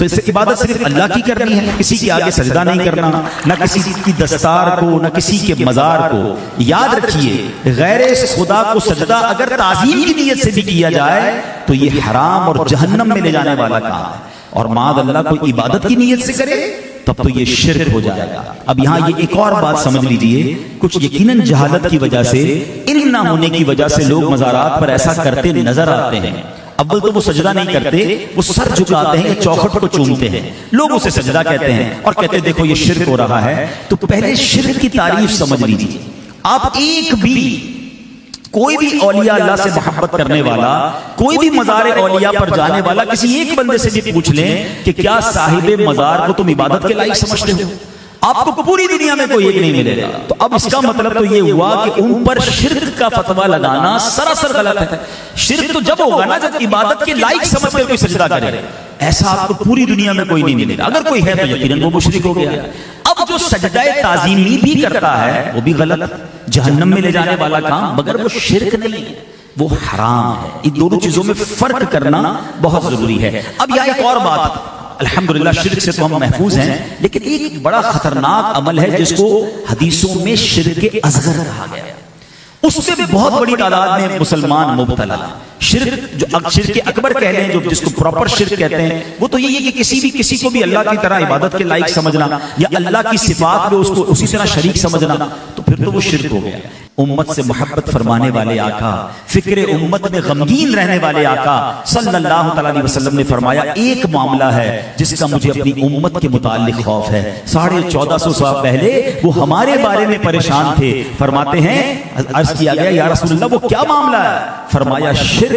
تو اس سے عبادت صرف اللہ کی کرنی ہے، کسی کے آگے سجدہ نہیں کرنا، نہ کسی کی دستار کو، نہ کسی کے مزار کو۔ یاد رکھیے غیر خدا کو سجدہ اگر تعظیم کی نیت سے بھی کیا جائے تو یہ حرام اور جہنم میں لے جانے والا کام ہے، اور معاذ اللہ کوئی عبادت کی نیت سے کرے تب تو یہ شرک ہو جائے گا۔ اب یہاں یہ ایک اور بات سمجھ لیجئے، کچھ یقیناً جہالت کی وجہ سے، علم نہ ہونے کی وجہ سے لوگ مزارات پر ایسا کرتے نظر آتے ہیں۔ اول تو وہ سجدہ نہیں کرتے، وہ سر جھکاتے ہیں، چوکھٹ کو چومتے ہیں، لوگ اسے سجدہ کہتے ہیں اور کہتے ہیں دیکھو یہ شرک ہو رہا ہے۔ تو پہلے شرک کی تعریف سمجھ لیجیے۔ آپ ایک بھی کوئی بھی اولیاء اللہ سے محبت کرنے والا، کوئی بھی مزار اولیاء پر جانے والا کسی ایک بندے سے بھی پوچھ لیں کہ کیا صاحب مزار کو تم عبادت کے لائق سمجھتے ہو، آپ کو پوری دنیا میں کوئی ایک نہیں ملے گا۔ تو اب اس کا مطلب تو یہ ہوا کہ ان پر شرک کا فتویٰ لگانا سراسر غلط ہے۔ شرک تو جب ہوگا نا جب عبادت کے لائق سمجھ کر کوئی سجدہ کرے، ایسا آپ کو پوری دنیا میں کوئی نہیں ملے گا۔ اگر کوئی ہے تو یقیناً وہ مشرک ہو گیا۔ اب جو سجدہ تعظیمی بھی کرتا ہے وہ بھی غلط، جہنم میں لے جانے والا کام، مگر وہ شرک نہیں ہے، وہ حرام ہے۔ ان دونوں چیزوں میں فرق کرنا بہت ضروری ہے۔ اب یہاں ایک اور بات، الحمدللہ شرک سے تو ہم محفوظ ہیں، لیکن ایک بڑا خطرناک عمل ہے جس کو حدیثوں میں شرک اصغر کہا گیا ہے، اس سے بھی بہت بڑی تعداد میں مسلمان مبتلا ہیں۔ شرک جو شرک اکبر کہہ لیں، جو جس کو پراپر شرک کہتے ہیں، وہ تو یہ ہے کہ کسی کو بھی اللہ کی طرح عبادت کے لائق سمجھنا یا اللہ کی صفات میں اس کو اسی طرح شریک سمجھنا، تو پھر تو وہ شرک ہو گیا۔ امت سے محبت فرمانے والے آقا، فکر امت میں غمگین رہنے والے آقا صلی اللہ تعالی علیہ وسلم نے فرمایا ایک معاملہ ہے جس کا مجھے اپنی امت کے متعلق خوف ہے۔ 1450 سال پہلے وہ ہمارے بارے میں پریشان تھے، فرماتے ہیں، عرض کیا گیا یا رسول اللہ وہ کیا معاملہ ہے؟ فرمایا شرک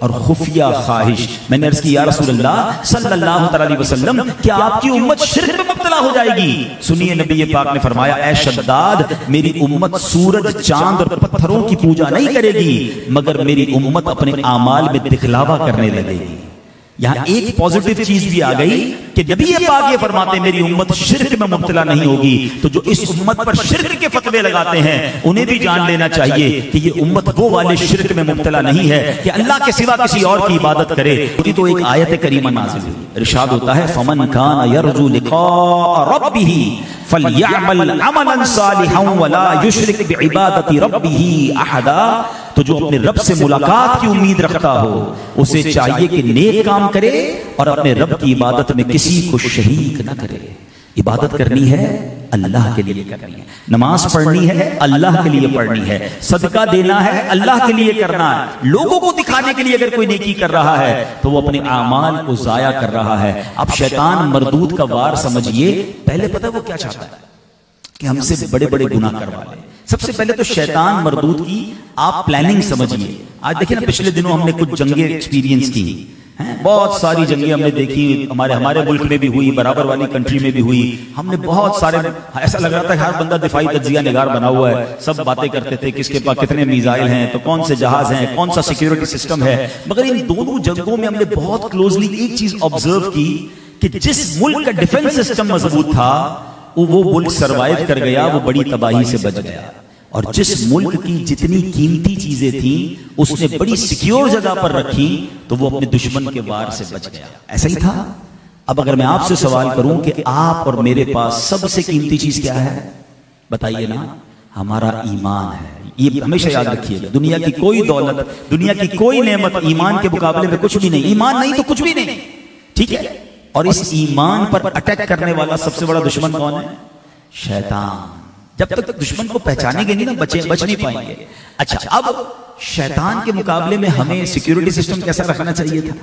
اور خفیہ خواہش۔ میں نے عرض کی یا رسول اللہ صلی اللہ علیہ وسلم کیا آپ کی امت شرک میں مبتلا ہو جائے گی؟ سنیے نبی پاک نے فرمایا اے شداد، میری امت سورج، چاند اور پتھروں کی پوجا نہیں کرے گی، مگر میری امت اپنے اعمال میں دکھلاوا کرنے لگے گی۔ یہاں ایک پازیٹیو چیز بھی آ گئی کہ نبی پاک یہ فرماتے ہیں میری امت شرک میں مبتلا نہیں ہوگی، تو جو اس امت پر شرک کے فتوے لگاتے ہیں انہیں بھی جان لینا چاہیے کہ یہ امت وہ والے شرک میں مبتلا نہیں ہے کہ اللہ کے سوا کسی اور کی عبادت کرے۔ تو ایک آیت کریمہ نازل ہوئی، ارشاد ہوتا ہے فمن کان یرجو لقاء ربہ فلیعمل عملا صالحا ولا یشرک بعبادت ربہ احدا۔ تو جو اپنے رب سے ملاقات کی امید رکھتا ہو اسے چاہیے کہ نیک کام کرے اور اپنے رب کی عبادت میں کسی کو شریک نہ کرے۔ عبادت کرنی ہے اللہ کے لیے کرنی ہے، نماز پڑھنی ہے اللہ کے لیے پڑھنی ہے، صدقہ دینا ہے اللہ کے لیے کرنا ہے۔ لوگوں کو دکھانے کے لیے اگر کوئی نیکی کر رہا ہے تو وہ اپنے اعمال کو ضائع کر رہا ہے۔ اب شیطان مردود کا وار سمجھیے، پہلے پتہ وہ کیا چاہتا ہے کہ ہم سے بڑے بڑے گناہ کروا لیں۔ سب سے پہلے تو شیطان مردود کی آپ پلاننگ سمجھیے۔ آج دیکھیں نا پچھلے دنوں ہم نے کچھ جنگیں ایکسپیرینس کی ہیں، بہت ساری جنگیں ہم نے دیکھی، ہمارے ملک میں بھی ہوئی، برابر والی کنٹری میں بھی ہوئی۔ ہم نے بہت سارے، ایسا لگ رہا تھا کہ ہر بندہ دفاعی تجزیہ نگار بنا ہوا ہے، سب باتیں کرتے تھے کس کے پاس کتنے میزائل ہیں، تو کون سے جہاز ہیں، کون سا سیکیورٹی سسٹم ہے۔ مگر ان دونوں جنگوں میں ہم نے بہت کلوزلی ایک چیز آبزرو کی کہ جس ملک کا ڈیفنس سسٹم مضبوط تھا وہ ملک سروائیو کر گیا، وہ بڑی تباہی سے بچ گیا، اور جس ملک کی جتنی قیمتی چیزیں تھیں اس نے بڑی سیکیور جگہ پر رکھی تو وہ اپنے دشمن کے وار سے بچ گیا۔ ایسا ہی تھا۔ اب اگر میں آپ سے سوال کروں کہ آپ اور میرے پاس سب سے قیمتی چیز کیا ہے، بتائیے نا؟ ہمارا ایمان ہے۔ یہ ہمیشہ یاد رکھیے گا، دنیا کی کوئی دولت، دنیا کی کوئی نعمت ایمان کے مقابلے میں کچھ بھی نہیں۔ ایمان نہیں تو کچھ بھی نہیں، ٹھیک ہے؟ اور اس ایمان پر اٹیک کرنے والا سب سے بڑا دشمن کون ہے؟ شیطان۔ جب تک دشمن کو پہچانیں گے نہیں نا بچ نہیں پائیں گے۔ اچھا، اب شیطان کے مقابلے میں ہمیں سیکیورٹی سسٹم کیسا رکھنا چاہیے تھا،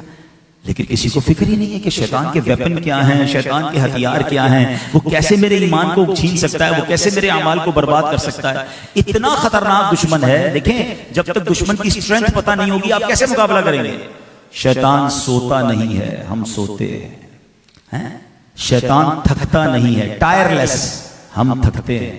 لیکن کسی کو فکر ہی نہیں ہے کہ شیطان کے ویپن کیا ہیں، شیطان کے ہتھیار کیا ہیں، وہ کیسے میرے ایمان کو چھین سکتا ہے، وہ کیسے میرے اعمال کو برباد کر سکتا ہے۔ اتنا خطرناک دشمن ہے۔ دیکھیں جب تک دشمن کی اسٹرینتھ پتہ نہیں ہوگی آپ کیسے مقابلہ کریں گے؟ شیطان سوتا نہیں ہے، ہم سوتے ہیں۔ شیطان تھکتا نہیں ہے، ٹائر لیس، ہم تھکتے ہیں۔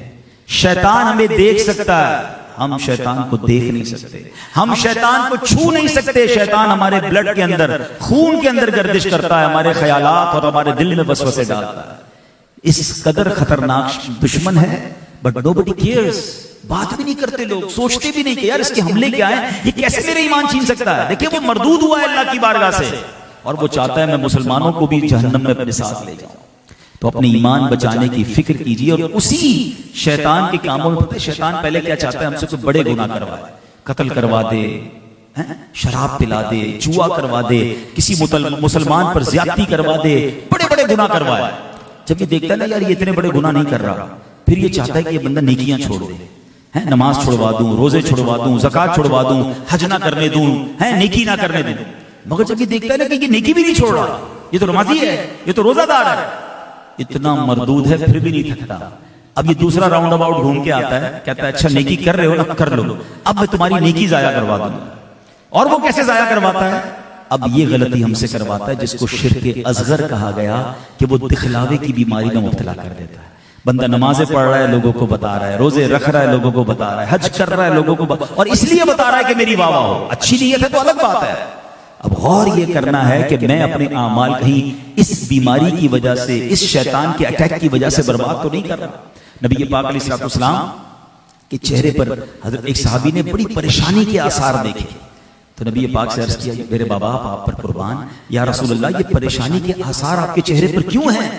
شیطان ہمیں دیکھ سکتا ہے، ہم شیطان کو دیکھ نہیں سکتے، ہم شیطان کو چھو نہیں سکتے۔ شیطان ہمارے بلڈ کے اندر، خون کے اندر گردش کرتا ہے، ہمارے خیالات اور ہمارے دل میں وسوسے ڈالتا ہے۔ اس قدر خطرناک دشمن ہے، بٹ nobody cares۔ بات بھی نہیں کرتے لوگ، سوچتے بھی نہیں کہ یار اس کے حملے کیا ہیں، یہ کیسے میرے ایمان چھین سکتا ہے۔ دیکھیں وہ مردود ہوا ہے اللہ کی بارگاہ سے، اور وہ چاہتا ہے میں مسلمانوں کو بھی جہنم میں اپنے ساتھ لے جاؤں. تو اپنے ایمان بچانے کی فکر کیجیے. اور اسی شیطان کے کاموں میں پتہ ہے شیطان پہلے کیا چاہتا ہے ہم سے کوئی بڑے گناہ کروائے, قتل کروا دے, شراب پلا دے, جوا کروا دے, کسی مسلمان پر زیادتی کروا دے, بڑے بڑے گناہ کروائے. جب یہ دیکھتا ہے نا یار یہ اتنے بڑے گناہ نہیں کر رہا, پھر یہ چاہتا ہے کہ یہ بندہ نیکیاں چھوڑ دے, نماز چھوڑوا دوں, روزے چھوڑوا دوں, زکات چھوڑوا دوں, حج نہ کرنے دوں, نیکی نہ کرنے دوں. مگر جب یہ دیکھتا ہے نا کہ یہ نیکی بھی نہیں چھوڑ رہا, یہ تو نمازی ہے, یہ تو روزہ دار ہے, اتنا مردود ہے پھر بھی نہیں تھکتا. اب یہ دوسرا راؤنڈ اباؤٹ گھوم کے آتا ہے, کہتا ہے اچھا نیکی کر رہے ہو نا, کر لو, اب میں تمہاری نیکی ضائع کروا دوں. اور وہ کیسے ضائع کرواتا ہے؟ اب یہ غلطی ہم سے کرواتا ہے جس کو شرک اصغر کہا گیا, کہ وہ دکھلاوے کی بیماری میں مبتلا کر دیتا ہے. بندہ نمازیں پڑھ رہا ہے, لوگوں کو بتا رہا ہے, روزے رکھ رہا ہے, لوگوں کو بتا رہا ہے, حج کر رہا ہے, لوگوں کو اور اس لیے بتا رہا ہے کہ میری واہ واہ ہو. اچھی نیت ہے تو الگ بات ہے. اب غور یہ کرنا ہے کہ میں اپنے اعمال کہیں اس بیماری کی وجہ سے, اس شیطان کے اٹیک کی وجہ سے برباد تو نہیں کر رہا. نبی پاک علیہ الصلوۃ والسلام کے چہرے پر حضرت ایک صحابی نے بڑی پریشانی کے آثار دیکھے, تو نبی پاک سے عرض کیا میرے بابا آپ پر قربان, یا رسول اللہ یہ پریشانی کے آثار آپ کے چہرے پر کیوں ہیں؟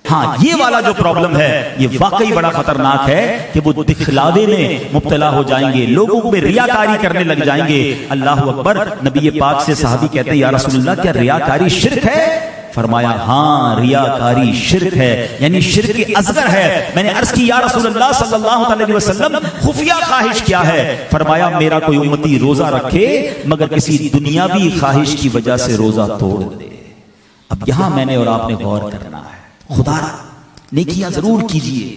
ہاں یہ والا جو پرابلم ہے یہ واقعی بڑا خطرناک ہے کہ وہ دکھلاوے میں مبتلا ہو جائیں گے, لوگوں میں ریاکاری کرنے لگ جائیں گے. اللہ اکبر. نبی پاک سے صحابی کہتے ہیں یا رسول اللہ کیا ریاکاری شرک ہے؟ فرمایا ہاں ریاکاری شرک ہے, یعنی شرک اصغر ہے. میں نے عرض کی یا رسول اللہ صلی اللہ علیہ وسلم خفیہ خواہش کیا ہے؟ فرمایا میرا کوئی امتی روزہ رکھے مگر کسی دنیاوی خواہش کی وجہ سے روزہ توڑ دے. اب یہاں میں نے اور آپ نے غور کرنا ہے, خدا نیکیاں ضرور کیجئے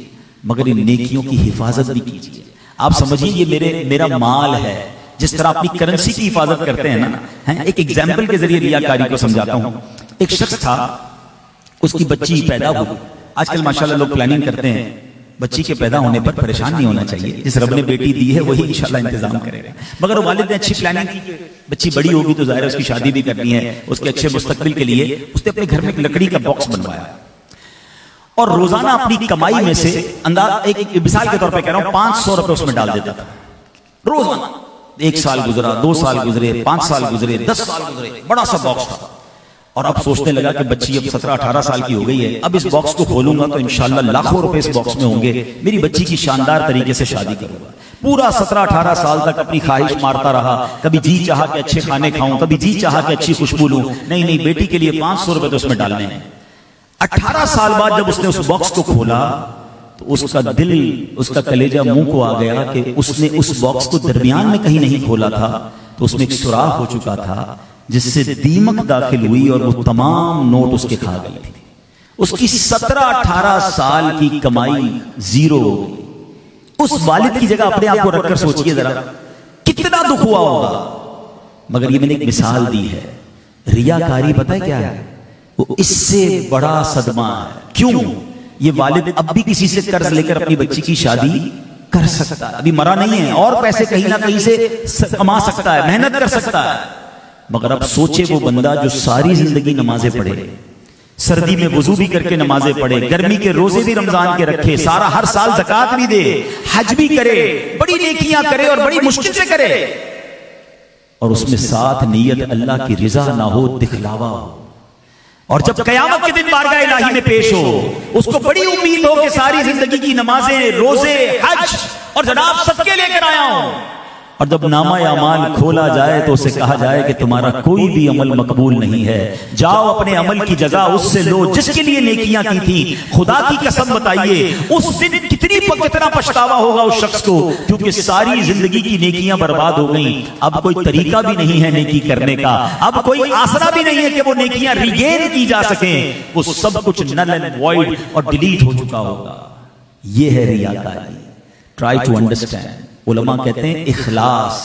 مگر ان نیکیوں کی حفاظت بھی کیجئے. آپ سمجھیں یہ میرا مال ہے, جس طرح اپنی کرنسی کی حفاظت کرتے ہیں نا. ایک ایگزامپل کے ذریعے ریاکاری کو سمجھاتا ہوں. ایک شخص تھا, اس کی بچی پیدا ہوئی. آج کل ماشاءاللہ لوگ پلاننگ کرتے ہیں, بچی کے پیدا ہونے پر پریشان نہیں ہونا چاہیے, جس رب نے بیٹی دی ہے وہی انشاءاللہ انتظام کرے گا. مگر والد نے اچھی پلاننگ کی, بچی بڑی ہوگی تو ظاہر ہے اس کی شادی بھی کرنی ہے, اس کے اچھے مستقبل کے لیے اس نے اپنے گھر میں ایک لکڑی کا باکس بنوایا اور روزانہ اپنی کمائی میں سے انداز ایک مثال کے طور پہ کہہ رہا ہوں 500 روپے اس میں ڈال دیتا تھا روزانہ. 1 سال گزرا, 2 سال گزرے, 5 سال گزرے, 10 سال گزرے, بڑا سا باکس تھا. اور اب سوچنے لگا کہ بچی اب 17-18 سال کی ہو گئی ہے, اب اس باکس کو کھولوں گا تو انشاءاللہ لاکھوں روپے اس باکس میں ہوں گے, میری بچی کی شاندار طریقے سے شادی کروں گا. پورا 17-18 سال تک اپنی خواہش مارتا رہا, کبھی جی چاہا کہ اچھے کھانے کھاؤں, کبھی جی چاہا کہ اچھی خوشبو لوں. نہیں بیٹی کے لیے 500 روپے تو اس میں ڈالنے ہیں. 18 سال بعد جب اس نے اس باکس کو کھولا تو اس کا دل, اس کا کلیجہ منہ کو آ گیا کہ اس نے اس باکس کو درمیان میں کہیں نہیں کھولا تھا, تو اس میں ایک سوراخ ہو چکا تھا جس سے دیمک داخل ہوئی اور وہ تمام نوٹ اس کے کھا گئی تھی. اس کی 17-18 سال کی کمائی زیرو ہو گئی. اس والد کی جگہ اپنے آپ کو رکھ کر سوچئے ذرا کتنا دکھ ہوا ہوگا. مگر یہ میں نے ایک مثال دی ہے. ریاکاری پتہ ہے کیا ہے؟ وہ اس سے بڑا صدمہ ہے. کیوں؟ یہ والد اب بھی کسی سے قرض لے کر اپنی بچی کی شادی کر سکتا ہے, ابھی مرا نہیں ہے, اور پیسے کہیں نہ کہیں سے کما سکتا ہے, محنت کر سکتا ہے. مگر اب سوچے وہ بندہ جو ساری زندگی نمازیں پڑھے, سردی میں وضو بھی کر کے نمازیں پڑھے, گرمی کے روزے بھی رمضان کے رکھے, سارا ہر سال زکات بھی دے, حج بھی کرے, بڑی نیکیاں کرے اور بڑی مشکل سے کرے, اور اس میں ساتھ نیت اللہ کی رضا نہ ہو, دکھلاوا ہو. اور جب قیامت کے دن بارگاہ الہی میں پیش ہو, اس کو بڑی امید ہو کہ ساری زندگی کی نمازیں, روزے, حج اور جناب صدقے لے کر آیا ہوں, اور جب نامہ اعمال کھولا جائے تو اسے کہا جائے کہ تمہارا کوئی بھی عمل مقبول نہیں ہے, جاؤ اپنے عمل کی جزا اس سے لو جس کے لیے نیکیاں کی تھی. خدا کی قسم بتائیے اس دن کتنا پچھتاوا ہوگا اس شخص کو, کیونکہ ساری زندگی کی نیکیاں برباد ہو گئیں. اب کوئی طریقہ بھی نہیں ہے نیکی کرنے کا, اب کوئی آسرا بھی نہیں ہے کہ وہ نیکیاں ریگین کی جا سکیں, وہ سب کچھ نل اینڈ وائڈ اور ڈیلیٹ ہو چکا ہوگا. یہ ہے ریاکاری. Try to understand. علماء کہتے ہیں اخلاص,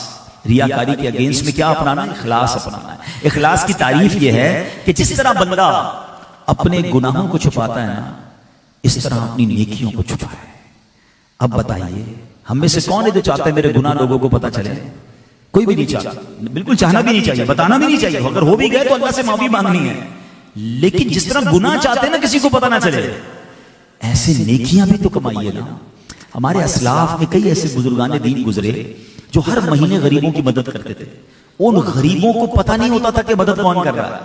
ریاکاری کے اگینسٹ میں کیا اپنانا ہے؟ اخلاص اپنانا ہے. اخلاص کی تعریف یہ ہے کہ جس طرح بندہ اپنے گناہوں کو چھپاتا ہے نا, اس طرح اپنی نیکیوں کو چھپائے. اب بتائیے ہم میں سے کون ہے جو چاہتا ہے میرے گناہ لوگوں کو پتا چلے؟ کوئی بھی نہیں چاہتا, بالکل چاہنا بھی نہیں چاہیے, بتانا بھی نہیں چاہیے. اگر ہو بھی گئے تو اللہ سے معافی مانگنی ہے. لیکن جس طرح گناہ چاہتے ہیں نا کسی کو پتا نہ چلے, ایسے نیکیاں بھی تو کمائیے نا. ہمارے اسلاف میں کئی ایسے بزرگان دین گزرے جو ہر مہینے غریبوں کی مدد کرتے تھے. ان غریبوں کو پتہ نہیں ہوتا تھا کہ مدد کون کر رہا ہے.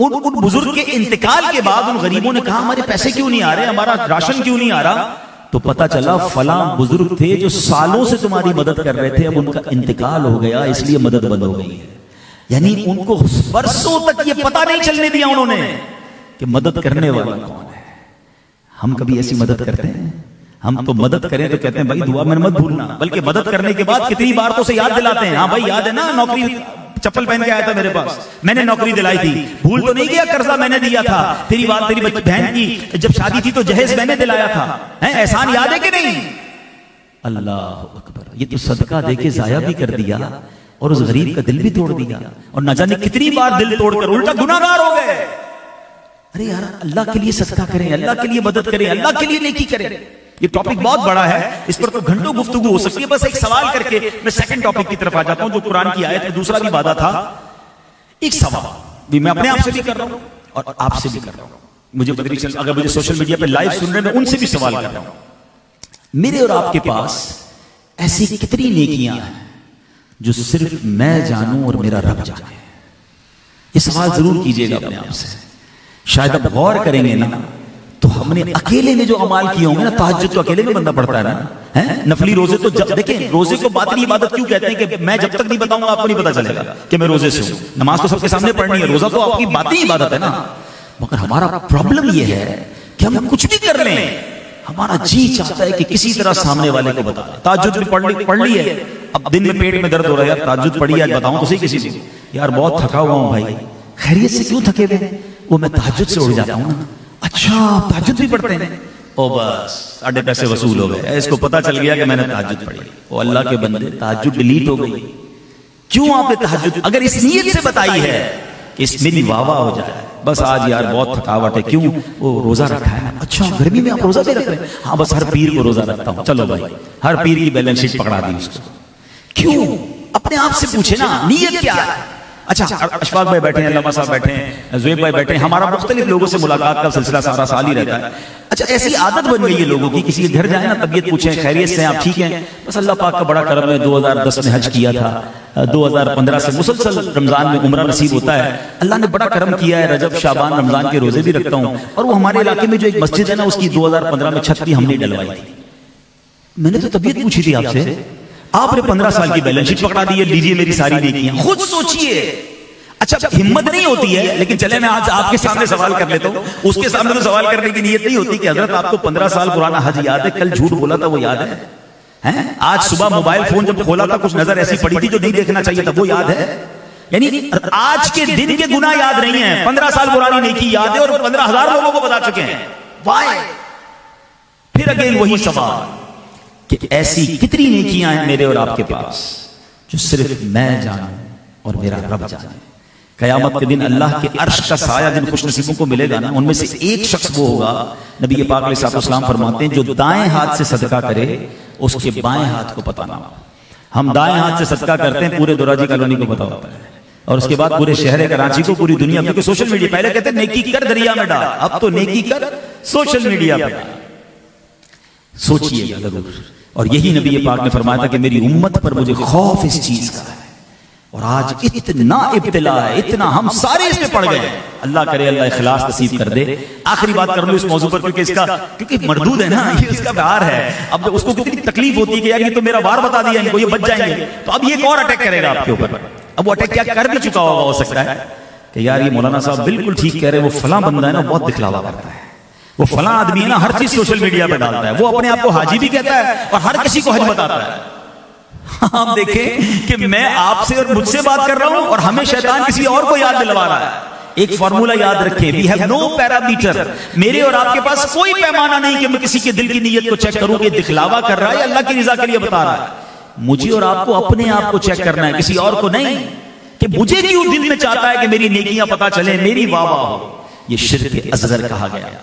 ان بزرگ کے انتقال کے بعد ان غریبوں نے کہا ہمارے پیسے کیوں نہیں آ رہے, ہمارا راشن کیوں نہیں آ رہا, تو پتا چلا فلاں بزرگ تھے جو سالوں سے تمہاری مدد کر رہے تھے, اب ان کا انتقال ہو گیا اس لیے مدد بند ہو گئی ہے. یعنی ان کو برسوں تک یہ پتا نہیں چلنے دیا انہوں نے کہ مدد کرنے والا کون ہے. ہم کبھی ایسی مدد کرتے ہیں؟ ہم تو مدد کریں تو کہتے ہیں بھائی دعا میں مت بھولنا, بلکہ مدد کرنے کے بعد کتنی بار تو اسے یاد دلاتے ہیں, ہاں بھائی یاد ہے نا نوکری, چپل پہن کے آیا تھا میرے پاس, میں نے نوکری دلائی تھی, بھول تو نہیں گیا قرضہ میں نے دیا تھا, تیری بات تیری بہن کی جب شادی تھی تو جہیز میں نے دلایا تھا, احسان یاد ہے کہ نہیں؟ اللہ اکبر, یہ تو صدقہ دے کے ضائع بھی کر دیا اور اس غریب کا دل بھی توڑ دیا, اور نہ جانے کتنی بار دل توڑ کر الٹا گناہگار ہو گئے. ارے یار اللہ کے لیے صدقہ کریں, اللہ کے لیے مدد کریں, اللہ کے لیے نیکی کریں. یہ ٹاپک بہت بڑا ہے, اس پر تو گھنٹوں گفتگو ہو سکتی ہے. بس ایک سوال کر کے میں سیکنڈ ٹاپک کی طرف آ جاتا ہوں جو قرآن کی آیت میں دوسرا بھی وعدہ تھا. ایک سوال بھی میں اپنے آپ سے بھی کر رہا ہوں اور آپ سے بھی کر رہا ہوں. مجھے پتہ نہیں اگر مجھے سوشل میڈیا پہ لائیو سن رہے ہیں میں ان سے بھی سوال کر رہا ہوں. میرے اور آپ کے پاس ایسی کتنی نیکیاں ہیں جو صرف میں جانوں اور میرا رب جانے؟ یہ سوال ضرور کیجئے گا اپنے آپ سے. شاید اب غور کریں گے نا تو ہم نے اکیلے میں جو عمال کیے ہوں گے نا, تہجد تو اکیلے میں بندہ پڑھتا ہے نا, نفلی روزے تو جب دیکھیں روزے کو باطنی عبادت کیوں کہتے ہیں کہ میں جب تک نہیں بتاؤں گا آپ کو نہیں پتا چلے گا کہ میں روزے سے ہوں. نماز تو سب کے سامنے پڑھنی ہے, روزہ تو آپ کی باطنی عبادت ہے نا. مگر ہمارا پرابلم یہ ہے کہ ہم کچھ بھی کر لیں, ہمارا جی چاہتا ہے کہ کسی طرح سامنے والے کو بتا. تہجد بھی پڑھ لی ہے, اب دن میں پیٹ میں درد ہو رہا ہے, یار تہجد پڑھی ہے, بتاؤں تو صحیح کسی کو, یار بہت تھکا ہوا ہوں بھائی. خیریت سے کیوں تھکے ہوئے؟ وہ میں تہجد سے اٹھ جاتا ہوں نا. اچھا تہجد بھی پڑھتے ہیں, او بس ساڑھے پیسے وصول ہو گئے. اس کو پتا چل گیا کہ میں نے تہجد پڑھی. او اللہ کے بندے, تہجد ڈیلیٹ ہو گئی. کیوں آپ نے تہجد اگر اس نیت سے بتائی ہے کہ اس میری واہ واہ ہو جائے, بس آج یار بہت تھکاوٹ ہے, کیوں وہ روزہ رکھا ہے. اچھا گرمی میں آپ روزہ بھی رکھ رہے ہیں؟ ہاں بس ہر پیر کو روزہ رکھتا ہوں. چلو بھائی ہر پیر کی بیلنس شیٹ پکڑا دی اس کو. کیوں؟ اپنے آپ سے پوچھے نا نیت کیا ہے. اچھا اشفاق بھائی بیٹھے ہیں, علامہ صاحب بیٹھے ہیں, زویب بھائی بیٹھے ہیں, ہمارا مختلف لوگوں سے ملاقات کا سلسلہ سارا سال ہی رہتا ہے. اچھا ایسی عادت بن گئی ہے لوگوں کی, کسی کے گھر جائیں نا طبیعت پوچھیں خیریت سے آپ ٹھیک ہیں, بس اللہ پاک کا بڑا کرم ہے 2010 میں حج کیا تھا, 2015 سے مسلسل رمضان میں عمرہ نصیب ہوتا ہے, اللہ نے بڑا کرم کیا ہے, رجب شعبان رمضان کے روزے بھی رکھتا ہوں. اور وہ ہمارے علاقے میں جو ایک مسجد ہے نا اس کی 2015 میں چھت بھی ہم نے ڈلوائی تھی. میں نے تو طبیعت پوچھی تھی آپ سے, آپ نے 15 سال کی بیلنس شیٹ پکڑا دی ہے, لیجیے میری ساری نیکیاں. خود سوچئے. اچھا ہمت نہیں ہوتی ہے, لیکن چلے میں آج آپ کے سامنے سوال کر لیتا ہوں. اس کے سامنے تو سوال کرنے کی نیت نہیں ہوتی کہ حضرت آپ کو 15 سال پرانا حج یاد ہے, کل جھوٹ بولا تھا وہ یاد ہے, آج صبح موبائل فون جب کھولا تھا کچھ نظر ایسی پڑی تھی جو نہیں دیکھنا چاہیے تھا وہ یاد ہے. یعنی آج کے دن کے گناہ یاد نہیں ہیں, 15 سال پرانی نیکی یاد ہے اور 15,000 لوگوں کو بتا چکے ہیں. وائے پھر اگین وہی سوال کہ ایسی کتنی نیکیاں ہیں میرے اور آپ کے پاس جو صرف میں جانوں اور میرا رب جانے. قیامت کے دن اللہ کے عرش کا سایہ جن خوش نصیبوں کو ملے گا نا, ان میں سے ایک شخص وہ ہوگا, نبی پاک علیہ السلام فرماتے ہیں, جو دائیں ہاتھ سے صدقہ کرے اس کے بائیں ہاتھ کو پتہ نہ ہو. ہم دائیں ہاتھ سے صدقہ کرتے ہیں, پورے دوراجی کالونی کو پتہ ہوتا ہے, اور اس کے بعد پورے شہر کراچی کو, پوری دنیا, کیونکہ سوشل میڈیا, پہلے کہتے ہیں نیکی کر دریا میں ڈال, اب تو نیکی کر سوشل میڈیا پہ. سوچئے گا ضرور. اور یہی نبی پاک نے فرمایا تھا کہ میری امت پر مجھے خوف اس چیز کا ہے, اور آج اتنا ابتلا ہے, اتنا ہم سارے اس میں پڑ گئے. اللہ کرے اللہ اخلاص نصیب کر دے. آخری بات کر لوں اس موضوع پر, کیونکہ مردود ہے نا, یہ اس کا بہار ہے. اب جب اس کو کتنی تکلیف ہوتی ہے کہ یار یہ تو میرا بار بتا دیا ان کو, یہ بچ جائیں گے, تو اب یہ ایک اور اٹیک کرے گا آپ کے اوپر. اب وہ اٹیک کیا کر بھی چکا ہوگا ہو سکتا ہے کہ یار یہ مولانا صاحب بالکل ٹھیک کہہ رہے ہیں, وہ فلاں بندہ ہے نا بہت دکھلاوا کرتا ہے, وہ فلاں آدمی ہے نا ہر چیز سوشل میڈیا پہ ڈالتا ہے, وہ اپنے آپ کو حاجی بھی کہتا ہے اور ہر کسی کو حج بتاتا ہے. آپ دیکھیں کہ میں آپ سے اور مجھ سے بات کر رہا ہوں اور ہمیں شیطان کسی اور کو یاد دلوا رہا ہے. ایک فارمولا یاد رکھیں, we have no parameter. میرے اور آپ کے پاس کوئی پیمانہ نہیں کہ میں کسی کے دل کی نیت کو چیک کروں کہ دکھلاوا کر رہا ہے یا اللہ کی رضا کے لیے بتا رہا ہے. مجھے اور آپ کو اپنے آپ کو چیک کرنا ہے, کسی اور کو نہیں, کہ مجھے کیوں دل میں چاہتا ہے کہ میری نیکیاں پتا چلیں, میری واہ واہ ہو. یہ شرک اصغر کہا گیا.